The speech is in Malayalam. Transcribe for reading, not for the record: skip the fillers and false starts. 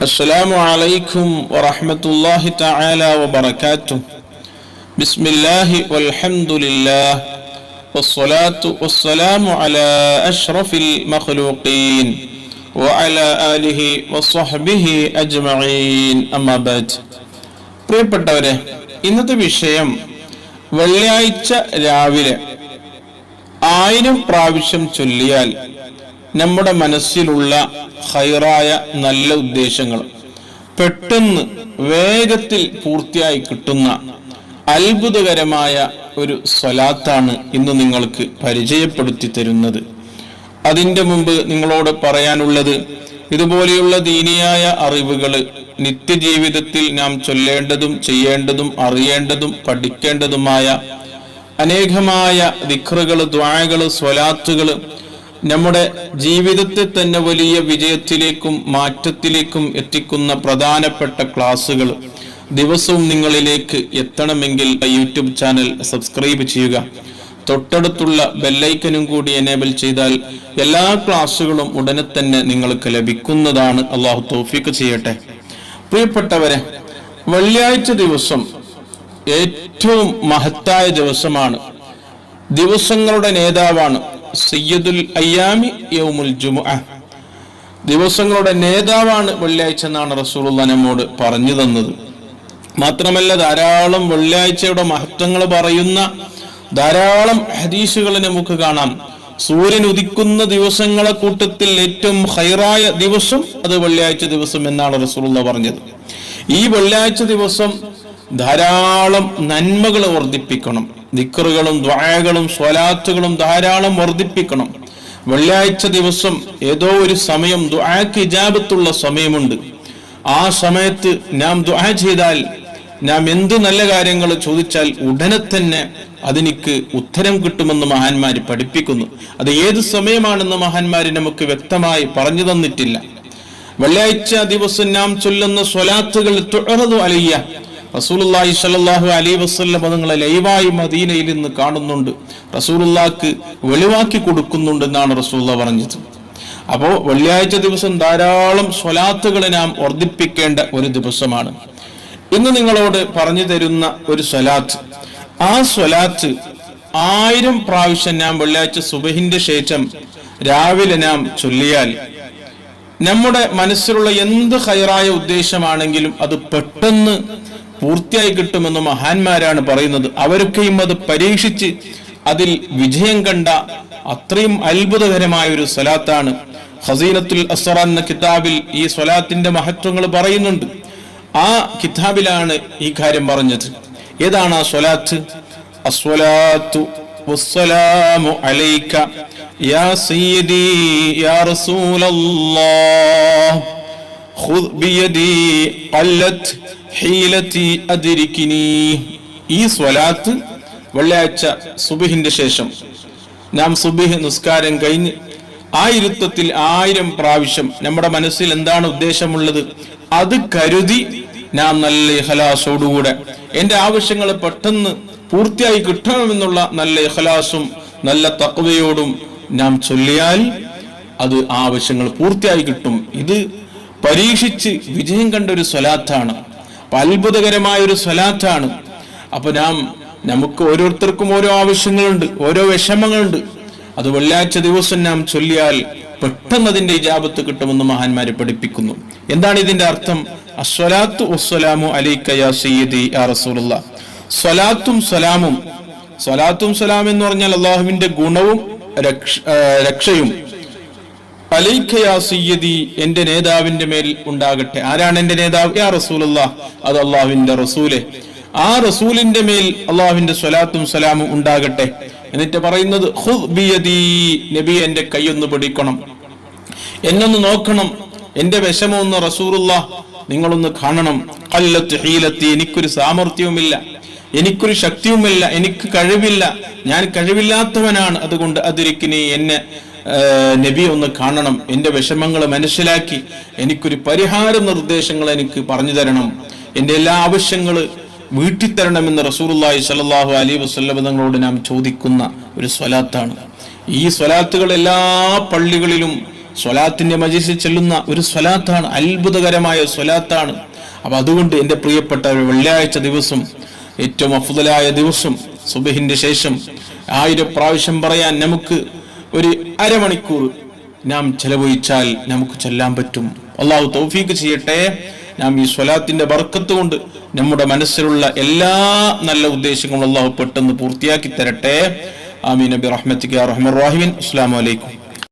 السلام عليكم ورحمة الله تعالى وبركاته. بسم الله والحمد لله والصلاة والسلام على أشرف المخلوقين وعلى آله وصحبه أجمعين أما بعد. പ്രിയപ്പെട്ടവരെ, ഇന്നത്തെ വിഷയം വെള്ളിയാഴ്ച രാവിലെ 1000 പ്രാവശ്യം ചൊല്ലിയാൽ നമ്മുടെ മനസ്സിലുള്ള ഖൈറായ നല്ല ഉദ്ദേശങ്ങൾ പെട്ടെന്ന് വേഗത്തിൽ പൂർത്തിയായി കിട്ടുന്ന അത്ഭുതകരമായ ഒരു സ്വലാത്താണ് ഇന്ന് നിങ്ങൾക്ക് പരിചയപ്പെടുത്തി തരുന്നത്. അതിൻ്റെ മുമ്പ് നിങ്ങളോട് പറയാനുള്ളത്, ഇതുപോലെയുള്ള ദീനിയായ അറിവുകൾ നിത്യജീവിതത്തിൽ നാം ചൊല്ലേണ്ടതും ചെയ്യേണ്ടതും അറിയേണ്ടതും പഠിക്കേണ്ടതുമായ അനേകമായ ദിക്റുകൾ, ദുആകൾ, സ്വലാത്തുകൾ നമ്മുടെ ജീവിതത്തെ തന്നെ വലിയ വിജയത്തിലേക്കും മാറ്റത്തിലേക്കും എത്തിക്കുന്ന പ്രധാനപ്പെട്ട ക്ലാസുകൾ ദിവസവും നിങ്ങളിലേക്ക് എത്തണമെങ്കിൽ യൂട്യൂബ് ചാനൽ സബ്സ്ക്രൈബ് ചെയ്യുക. തൊട്ടടുത്തുള്ള ബെല്ലൈക്കനും കൂടി എനേബിൾ ചെയ്താൽ എല്ലാ ക്ലാസുകളും ഉടനെ തന്നെ നിങ്ങൾക്ക് ലഭിക്കുന്നതാണ്. അള്ളാഹു തൗഫീഖ് ചെയ്യട്ടെ. പ്രിയപ്പെട്ടവരെ, വെള്ളിയാഴ്ച ദിവസം ഏറ്റവും മഹത്തായ ദിവസമാണ്. ദിവസങ്ങളുടെ നേതാവാണ്. സയ്യിദുൽ അയ്യാമി യൗമുൽ ജുമുഅ. ദിവസങ്ങളുടെ നേതാവാണ് വെള്ളിയാഴ്ച എന്നാണ് റസൂലുള്ളാഹി നമ്മോട് പറഞ്ഞു തന്നത്. മാത്രമല്ല, ധാരാളം വെള്ളിയാഴ്ചയുടെ മഹത്വങ്ങൾ പറയുന്ന ധാരാളം ഹദീസുകൾ നമുക്ക് കാണാം. സൂര്യൻ ഉദിക്കുന്ന ദിവസങ്ങളെ കൂട്ടത്തിൽ ഏറ്റവും ഖൈറായ ദിവസം അത് വെള്ളിയാഴ്ച ദിവസം എന്നാണ് റസൂലുള്ളാഹി പറഞ്ഞത്. ഈ വെള്ളിയാഴ്ച ദിവസം ധാരാളം നന്മകൾ വർദ്ധിപ്പിക്കണം. ദിക്റുകളും ദുആകളും സ്വലാത്തുകളും ധാരാളം വർദ്ധിപ്പിക്കണം. വെള്ളിയാഴ്ച ദിവസം ഏതോ ഒരു സമയം ദുആക്ക് ഇജാബത്തുള്ള സമയമുണ്ട്. ആ സമയത്ത് നാം ദുആ ചെയ്താൽ, നാം എന്ത് നല്ല കാര്യങ്ങൾ ചോദിച്ചാൽ ഉടനെ തന്നെ അതിനിക്ക് ഉത്തരം കിട്ടുമെന്ന് മഹാന്മാര് പഠിപ്പിക്കുന്നു. അത് ഏത് സമയമാണെന്ന് മഹാന്മാര് നമുക്ക് വ്യക്തമായി പറഞ്ഞു തന്നിട്ടില്ല. വെള്ളിയാഴ്ച ദിവസം നാം ചൊല്ലുന്ന സ്വലാത്തുകൾ തുഅറദു അലയ്യ, റസൂലുള്ളാഹി സ്വല്ലല്ലാഹു അലൈഹി വസല്ലം തങ്ങളെ ലൈവായി മദീനയിൽ നിന്ന് കാണുന്നുണ്ട്, റസൂലുള്ളാഹിക്ക് വെളിവാക്കി കൊടുക്കുന്നുണ്ടെന്നാണ് റസൂലുള്ളാഹി പറഞ്ഞത്. അപ്പോൾ വെള്ളിയാഴ്ച ദിവസം ധാരാളം സ്വലാത്തുകൾ നാം വർദ്ധിപ്പിക്കേണ്ട ഒരു ദിവസമാണ്. ഇന്ന് നിങ്ങളോട് പറഞ്ഞു തരുന്ന ഒരു സ്വലാത്ത്, ആ സ്വലാത്ത് 1000 പ്രാവശ്യം നാം വെള്ളിയാഴ്ച സുബഹിന്റെ ശേഷം രാവിലെ നാം ചൊല്ലിയാൽ നമ്മുടെ മനസ്സിലുള്ള എന്ത് ഖൈറായ ഉദ്ദേശമാണെങ്കിലും അത് പെട്ടെന്ന് പൂർത്തിയായി കിട്ടുമെന്ന് മഹാന്മാരാണ് പറയുന്നത്. അവരൊക്കെയും അത് പരീക്ഷിച്ച് അതിൽ വിജയം കണ്ട അത്രയും അത്ഭുതകരമായ ഒരു സ്വലാത്താണ്. ഖസീനത്തുൽ അസ്റാർ എന്ന കിതാബിൽ ഈ സ്വലാത്തിന്റെ മഹത്വങ്ങൾ പറയുന്നുണ്ട്. ആ കിതാബിലാണ് ഈ കാര്യം പറഞ്ഞത്. ഏതാണ് ആ സ്വലാത്ത്? അസ്സലാത്തു വസ്സലാമു അലൈക യാ സയ്യിദി യാ റസൂലല്ലാഹ് ഖുദ് ബിയദി ഖല്ലത് ഹീലതി അദ്രികിനി. ഈ സ്വലാത്ത് വെള്ളിയാഴ്ച സുബ്ഹിന്റെ ശേഷം നാം സുബ്ഹ് നിസ്കാരം കഴിഞ്ഞ് ആ ഇരുത്തത്തിൽ 1000 പ്രാവശ്യം നമ്മുടെ മനസ്സിൽ എന്താണ് ഉദ്ദേശമുള്ളത് അത് കരുതി നാം നല്ല ഇഖ്ലാസോടുകൂടെ എന്റെ ആവശ്യങ്ങൾ പെട്ടെന്ന് പൂർത്തിയായി കിട്ടണമെന്നുള്ള നല്ല ഇഖ്ലാസും നല്ല തഖ്വയോടും നാം ചൊല്ലിയാൽ അത് ആവശ്യങ്ങൾ പൂർത്തിയായി കിട്ടും. ഇത് പരീക്ഷിച്ച് വിജയം കണ്ട ഒരു സ്വലാത്താണ്. അത്ഭുതകരമായ ഒരു സ്വലാത്താണ്. അപ്പൊ നമുക്ക് ഓരോരുത്തർക്കും ഓരോ ആവശ്യങ്ങളുണ്ട്, ഓരോ വിഷമങ്ങളുണ്ട്. അത് വെള്ളിയാഴ്ച ദിവസം നാം ചൊല്ലിയാൽ പെട്ടെന്ന് അതിന്റെ ഇജാബത്ത് കിട്ടുമെന്ന് മഹാന്മാരെ പഠിപ്പിക്കുന്നു. എന്താണ് ഇതിന്റെ അർത്ഥം? അസ്സലാത്തു വസ്സലാമു അലൈക യാ സയ്യിദി യാ റസൂലുള്ളാഹ്. സ്വലാത്തും സലാം എന്ന് പറഞ്ഞാൽ അല്ലാഹുവിന്റെ ഗുണവും രക്ഷയും. അലൈക യാ സയ്യിദി, എന്റെ നേതാവിന്റെ മേൽ ഉണ്ടാകട്ടെ. ആരാണ് എന്റെ നേതാവ്? യാ റസൂലുള്ളാഹ്, അത് അല്ലാഹുവിന്റെ റസൂലെ. ആ റസൂലിന്റെ മേൽ അല്ലാഹുവിന്റെ സ്വലാത്തും സലാമും ഉണ്ടാകട്ടെ. എന്നിട്ട് പറയുന്നത് ഖുദ് ബിയദി, നബി എന്റെ കൈയൊന്ന് പിടിക്കണം, എന്നൊന്ന് നോക്കണം, എന്റെ വിഷമമൊന്ന് റസൂലുള്ളാഹ് നിങ്ങളൊന്ന് കാണണം. ഖല്ലത്ത് ഹീലത്തി, എനിക്കൊരു സാമർത്ഥ്യവുമില്ല, എനിക്കൊരു ശക്തിയുമില്ല, എനിക്ക് കഴിവില്ല, ഞാൻ കഴിവില്ലാത്തവനാണ്. അതുകൊണ്ട് അദ്രികിനി, എന്നെ നബി ഒന്ന് കാണണം, എന്റെ വിഷമങ്ങൾ മനസ്സിലാക്കി എനിക്കൊരു പരിഹാര നിർദ്ദേശങ്ങൾ എനിക്ക് പറഞ്ഞു തരണം, എന്റെ എല്ലാ ആവശ്യങ്ങൾ വീട്ടിത്തരണമെന്ന് റസൂലുള്ളാഹി സ്വല്ലല്ലാഹു അലൈഹി വസല്ലം തങ്ങളോട് നാം ചോദിക്കുന്ന ഒരു സ്വലാത്താണ്. ഈ സ്വലാത്തുകൾ എല്ലാ പള്ളികളിലും സ്വലാത്തിന്റെ മജ്‌ലിസിൽ ചെല്ലുന്ന ഒരു സ്വലാത്താണ്, അത്ഭുതകരമായ സ്വലാത്താണ്. അപ്പൊ അതുകൊണ്ട് എൻ്റെ പ്രിയപ്പെട്ട വെള്ളിയാഴ്ച ദിവസം, ഏറ്റവും അഫ്ദലായ ദിവസം, സുബ്ഹിന്റെ ശേഷം 1000 പ്രാവശ്യം പറയാൻ നമുക്ക് ഒരു അരമണിക്കൂർ നാം ചെലവഴിച്ചാൽ നമുക്ക് ചെല്ലാൻ പറ്റും. അള്ളാഹു തൗഫീഖ് ചെയ്യട്ടെ. നാം ഈ സ്വലാത്തിന്റെ ബർക്കത്ത് കൊണ്ട് നമ്മുടെ മനസ്സിലുള്ള എല്ലാ നല്ല ഉദ്ദേശങ്ങളും അള്ളാഹു പെട്ടെന്ന് പൂർത്തിയാക്കി തരട്ടെ. ആമീൻ ബിറഹ്മതിക യാ അർഹമർ റഹീമീൻ. അസ്സലാമു അലൈക്കും.